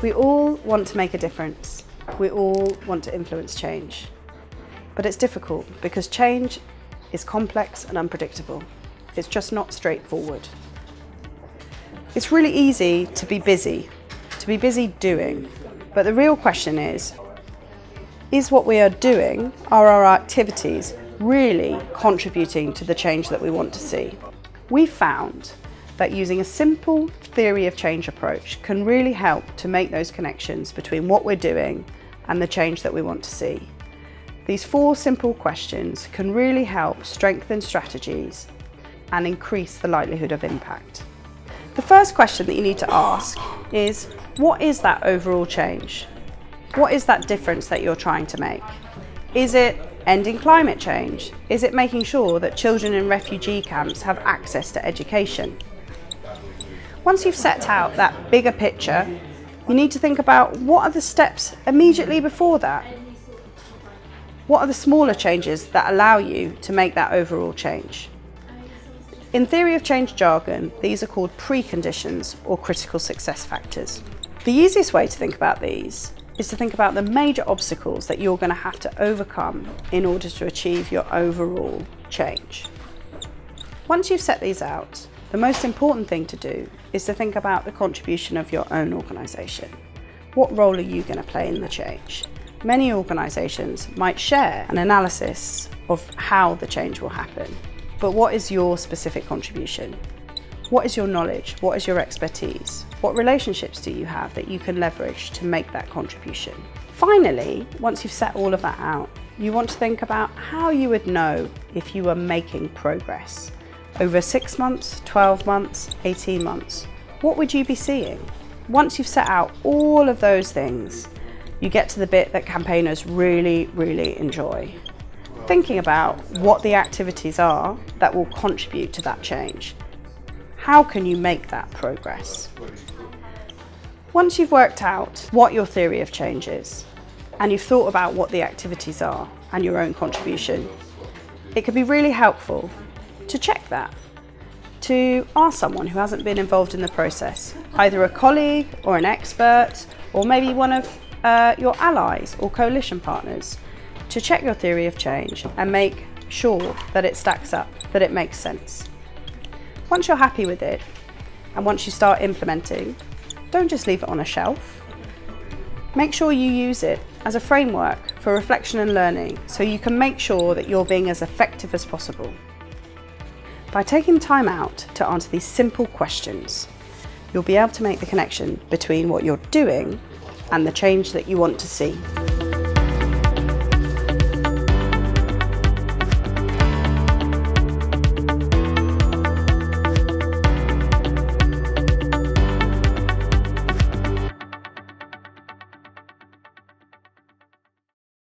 We all want to make a difference. We all want to influence change. But it's difficult because change is complex and unpredictable. It's just not straightforward. It's really easy to be busy doing, but the real question is what we are doing, are our activities really contributing to the change that we want to see? We found that using a simple theory of change approach can really help to make those connections between what we're doing and the change that we want to see. These 4 simple questions can really help strengthen strategies and increase the likelihood of impact. The first question that you need to ask is, what is that overall change? What is that difference that you're trying to make? Is it ending climate change? Is it making sure that children in refugee camps have access to education? Once you've set out that bigger picture, you need to think about what are the steps immediately before that? What are the smaller changes that allow you to make that overall change? In theory of change jargon, these are called preconditions or critical success factors. The easiest way to think about these is to think about the major obstacles that you're going to have to overcome in order to achieve your overall change. Once you've set these out, the most important thing to do is to think about the contribution of your own organisation. What role are you going to play in the change? Many organisations might share an analysis of how the change will happen, but what is your specific contribution? What is your knowledge? What is your expertise? What relationships do you have that you can leverage to make that contribution? Finally, once you've set all of that out, you want to think about how you would know if you are making progress. Over 6 months, 12 months, 18 months, what would you be seeing? Once you've set out all of those things, you get to the bit that campaigners really, really enjoy. Thinking about what the activities are that will contribute to that change. How can you make that progress? Once you've worked out what your theory of change is, and you've thought about what the activities are and your own contribution, it can be really helpful to check that, to ask someone who hasn't been involved in the process, either a colleague or an expert, or maybe one of your allies or coalition partners, to check your theory of change and make sure that it stacks up, that it makes sense. Once you're happy with it, and once you start implementing, don't just leave it on a shelf. Make sure you use it as a framework for reflection and learning so you can make sure that you're being as effective as possible. By taking time out to answer these simple questions, you'll be able to make the connection between what you're doing and the change that you want to see.